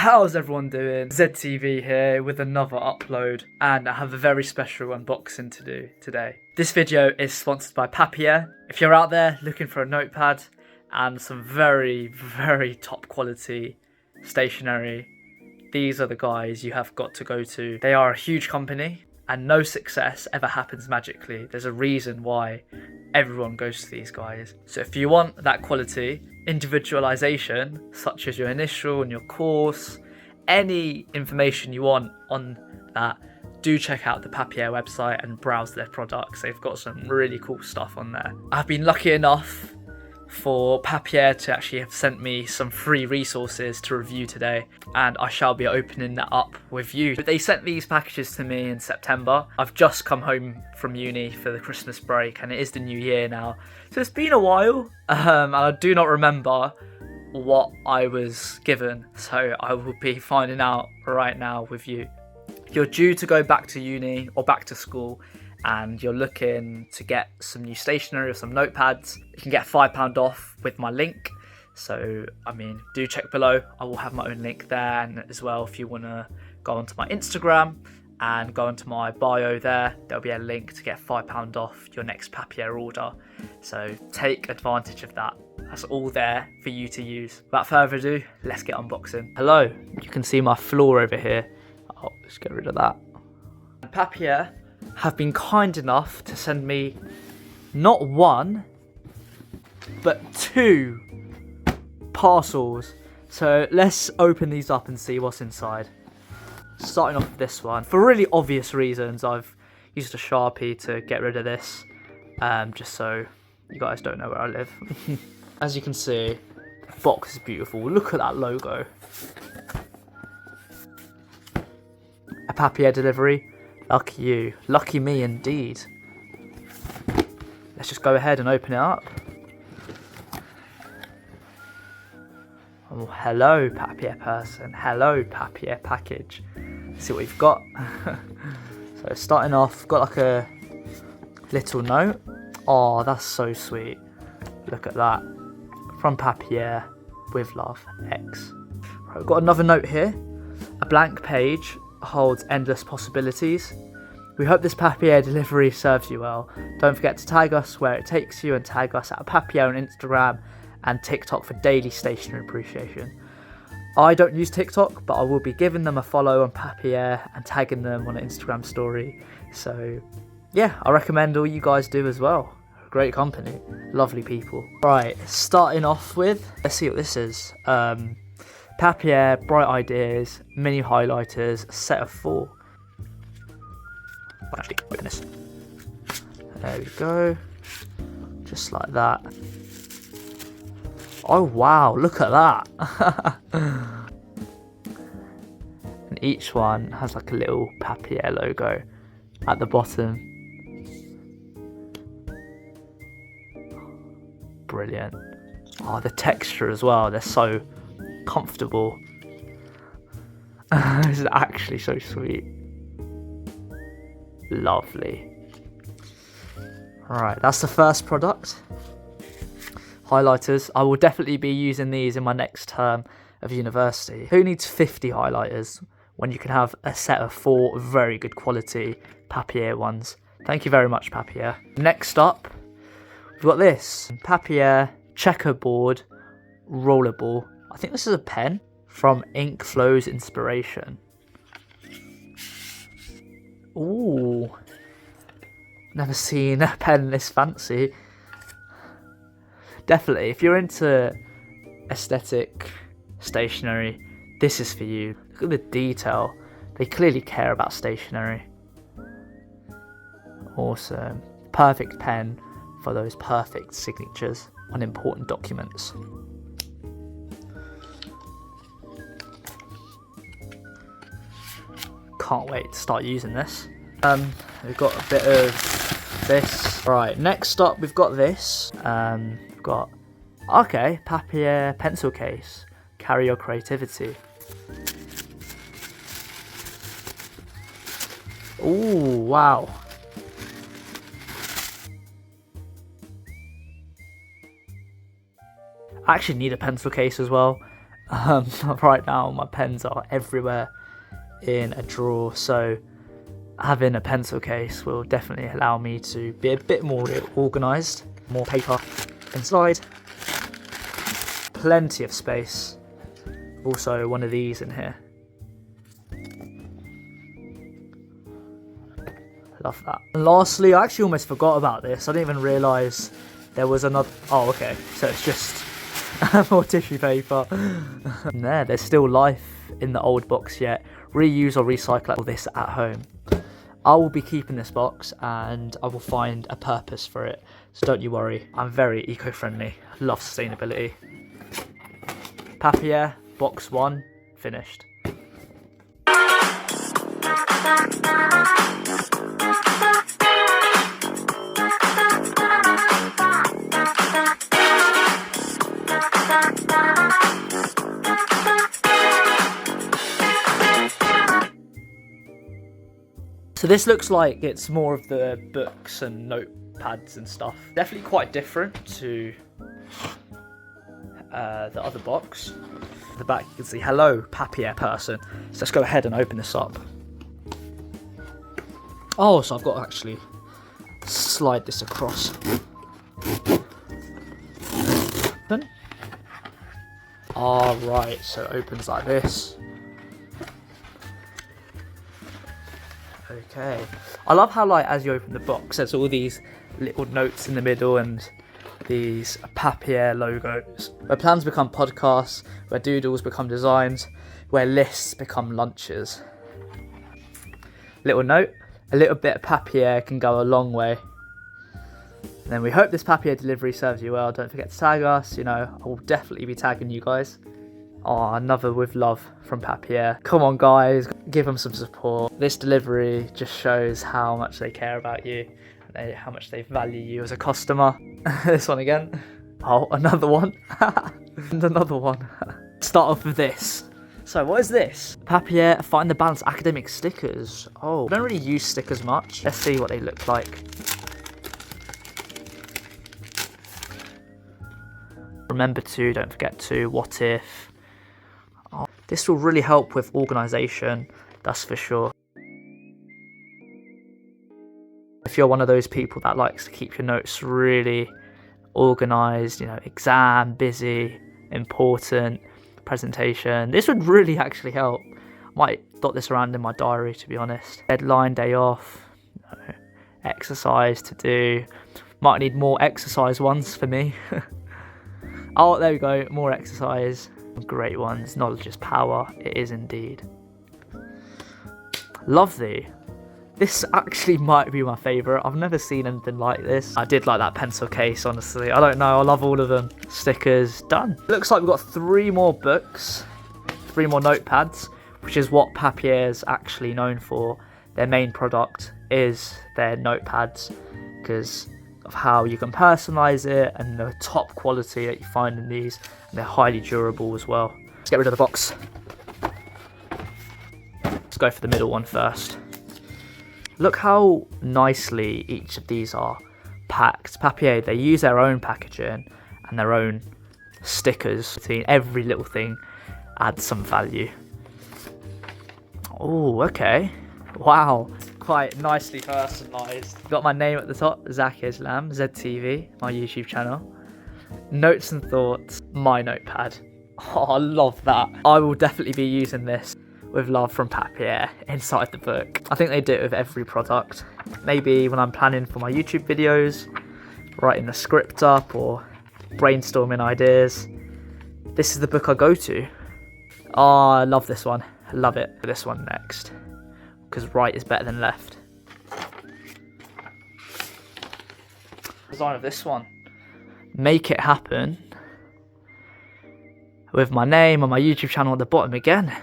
How's everyone doing? ZedTV here with another upload, and I have a very special unboxing to do today. This video is sponsored by Papier. If you're out there looking for a notepad and some very top quality stationery, these are the guys you have got to go to. They are a huge company and no success ever happens magically. There's a reason why everyone goes to these guys. So if you want that quality, individualization, such as your initial and your course, any information you want on that, do check out the Papier website and browse their products. They've got some really cool stuff on there. I've been lucky enough for Papier to actually have sent me some free resources to review today, and I shall be opening that up with you. They sent these packages to me in September. I've just come home from uni for the Christmas break and it is the new year now, so it's been a while, and I do not remember what I was given, so I will be finding out right now with you. If you're due to go back to uni or back to school and you're looking to get some new stationery or some notepads, you can get £5 off with my link. So, I mean, do check below. I will have my own link there, and as well, if you want to go onto my Instagram and go onto my bio there, there'll be a link to get £5 off your next Papier order. So take advantage of that. That's all there for you to use. Without further ado, let's get unboxing. Hello, you can see my floor over here. Oh, let's get rid of that. Papier have been kind enough to send me not one, but 2 parcels. So let's open these up and see what's inside. Starting off with this one. For really obvious reasons, I've used a Sharpie to get rid of this, just so you guys don't know where I live. As you can see, the box is beautiful. Look at that logo. A Papier delivery. Lucky you. Lucky me indeed. Let's just go ahead and open it up. Oh, hello Papier person. Hello Papier package. Let's see what we've got. So starting off, got like a little note. Oh, that's so sweet. Look at that. From Papier, with love, X. Right, we've got another note here. A blank page holds endless possibilities. We hope this Papier delivery serves you well. Don't forget to tag us where it takes you, and tag us at Papier on Instagram and TikTok for daily stationery appreciation. I don't use TikTok, but I will be giving them a follow on Papier and tagging them on an Instagram story. So yeah, I recommend all you guys do as well. Great company, lovely people. Right, starting off with, let's see what this is. Papier Bright Ideas mini highlighters, set of 4. I'll actually open this. There we go, just like that. Oh wow, look at that. And each one has like a little Papier logo at the bottom. Brilliant. Oh, the texture as well, they're so comfortable. This is actually so sweet. Lovely. Alright, that's the first product. Highlighters. I will definitely be using these in my next term of university. Who needs 50 highlighters when you can have a set of 4 very good quality Papier ones? Thank you very much, Papier. Next up, we've got this Papier checkerboard rollerball. I think this is a pen from Ink Flow's Inspiration. Ooh, never seen a pen this fancy. Definitely, if you're into aesthetic stationery, this is for you. Look at the detail. They clearly care about stationery. Awesome. Perfect pen for those perfect signatures on important documents. Can't wait to start using this. We've got a bit of this. Right, next up we've got this. We've got, okay, Papier pencil case. Carry your creativity. Ooh, wow. I actually need a pencil case as well. Right now my pens are everywhere in a drawer, so having a pencil case will definitely allow me to be a bit more organised. More paper inside, plenty of space. Also one of these in here. Love that. And lastly, I actually almost forgot about this. I didn't even realise there was another. Oh, okay. So it's just more tissue paper. And there's still life in the old box yet. Reuse or recycle all this at home. I will be keeping this box and I will find a purpose for it. So don't you worry. I'm very eco-friendly. Love sustainability. Papier, box 1, finished. So this looks like it's more of the books and notepads and stuff. Definitely quite different to the other box. At the back you can see, hello Papier person. So let's go ahead and open this up. Oh, so I've got to actually slide this across. Open. Alright, so it opens like this. Okay. I love how, like, as you open the box, there's all these little notes in the middle and these Papier logos. Where plans become podcasts, where doodles become designs, where lists become lunches. Little note, a little bit of Papier can go a long way. And then we hope this Papier delivery serves you well. Don't forget to tag us, you know, I will definitely be tagging you guys. Oh, another with love from Papier. Come on guys, give them some support. This delivery just shows how much they care about you, and how much they value you as a customer. This one again. Oh, another one. And another one. Start off with this. So what is this? Papier Find the Balance academic stickers. Oh, I don't really use stickers much. Let's see what they look like. Remember to, don't forget to, what if. Oh, this will really help with organisation, that's for sure. If you're one of those people that likes to keep your notes really organised, you know, exam, busy, important, presentation, this would really actually help. Might dot this around in my diary, to be honest. Deadline, day off, you know, exercise to do. Might need more exercise ones for me. Oh, there we go, more exercise. Great ones. Knowledge is power. It is indeed. Lovely. This actually might be my favourite. I've never seen anything like this. I did like that pencil case, honestly. I don't know. I love all of them. Stickers. Done. Looks like we've got 3 more books. 3 more notepads, which is what Papier is actually known for. Their main product is their notepads because of how you can personalise it and the top quality that you find in these, and they're highly durable as well. Let's get rid of the box. Let's go for the middle one first. Look how nicely each of these are packed. Papier, they use their own packaging and their own stickers. Every little thing adds some value. Oh, okay. Wow. Quite nicely personalised. Got my name at the top, Zach Islam, ZedTV, my YouTube channel. Notes and thoughts, my notepad. Oh, I love that. I will definitely be using this with love from Papier inside the book. I think they do it with every product. Maybe when I'm planning for my YouTube videos, writing the script up or brainstorming ideas. This is the book I go to. Oh, I love this one. I love it. This one next. Because right is better than left. Design of this one. Make it happen. With my name on my YouTube channel at the bottom again.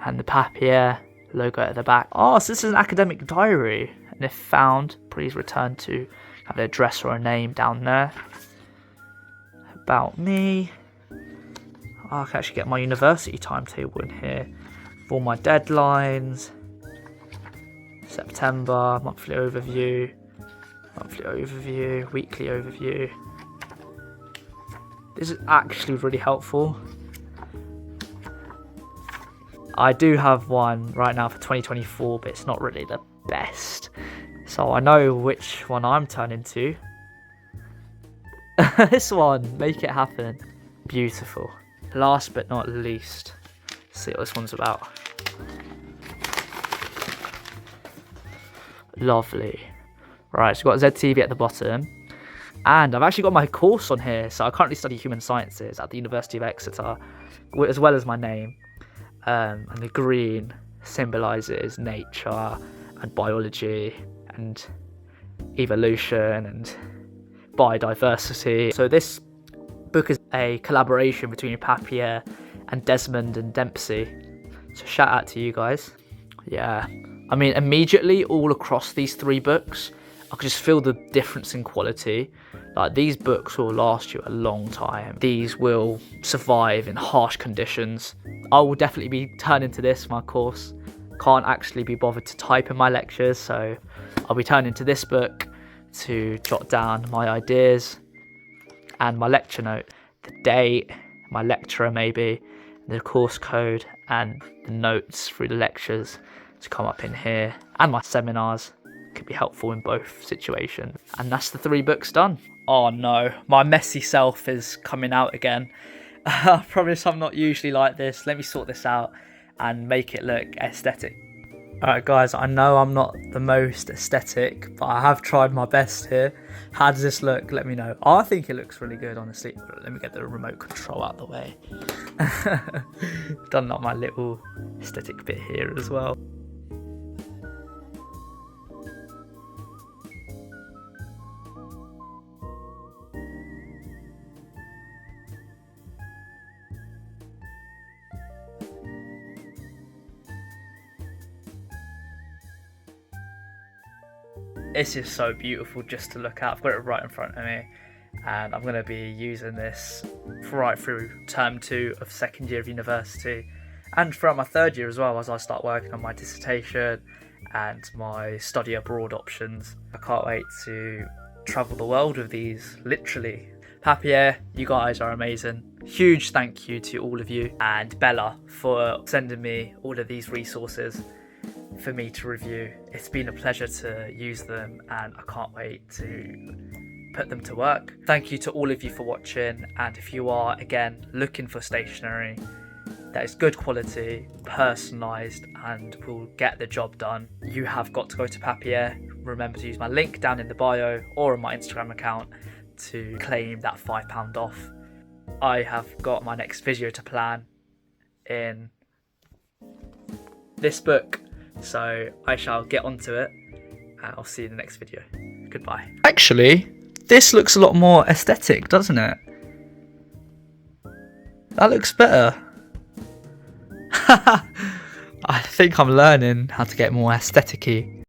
And the Papier logo at the back. Oh, so this is an academic diary. And if found, please return to have an address or a name down there. About me. Oh, I can actually get my university timetable in here. For my deadlines, September, monthly overview, weekly overview. This is actually really helpful. I do have one right now for 2024, but it's not really the best. So I know which one I'm turning to. This one, make it happen. Beautiful. Last but not least, let's see what this one's about. Lovely. Right, so we've got ZedTV at the bottom. And I've actually got my course on here. So I currently study human sciences at the University of Exeter, as well as my name. And the green symbolises nature and biology and evolution and biodiversity. So this book is a collaboration between Papier and Desmond and Dempsey. So shout out to you guys. Yeah, I mean, immediately all across these 3 books, I could just feel the difference in quality. Like, these books will last you a long time. These will survive in harsh conditions. I will definitely be turning to this for my course. Can't actually be bothered to type in my lectures, so I'll be turning to this book to jot down my ideas and my lecture note, the date, my lecturer maybe, the course code, and the notes through the lectures to come up in here, and my seminars could be helpful in both situations. And that's the 3 books done. Oh no, my messy self is coming out again. I promise I'm not usually like this. Let me sort this out and make it look aesthetic. Alright guys, I know I'm not the most aesthetic, but I have tried my best here. How does this look? Let me know. I think it looks really good, honestly. Let me get the remote control out of the way. Done like my little aesthetic bit here as well. It's just so beautiful just to look at. I've got it right in front of me, and I'm going to be using this right through term 2 of 2nd year of university, and throughout my 3rd year as well, as I start working on my dissertation and my study abroad options. I can't wait to travel the world with these, literally. Papier, you guys are amazing. Huge thank you to all of you, and Bella for sending me all of these resources for me to review. It's been a pleasure to use them, and I can't wait to put them to work. Thank you to all of you for watching, and if you are, again, looking for stationery that is good quality, personalised, and will get the job done, you have got to go to Papier. Remember to use my link down in the bio or on my Instagram account to claim that £5 off. I have got my next video to plan in this book, so I shall get onto it, and I'll see you in the next video. Goodbye. Actually, this looks a lot more aesthetic, doesn't it? That looks better. I think I'm learning how to get more aesthetic-y.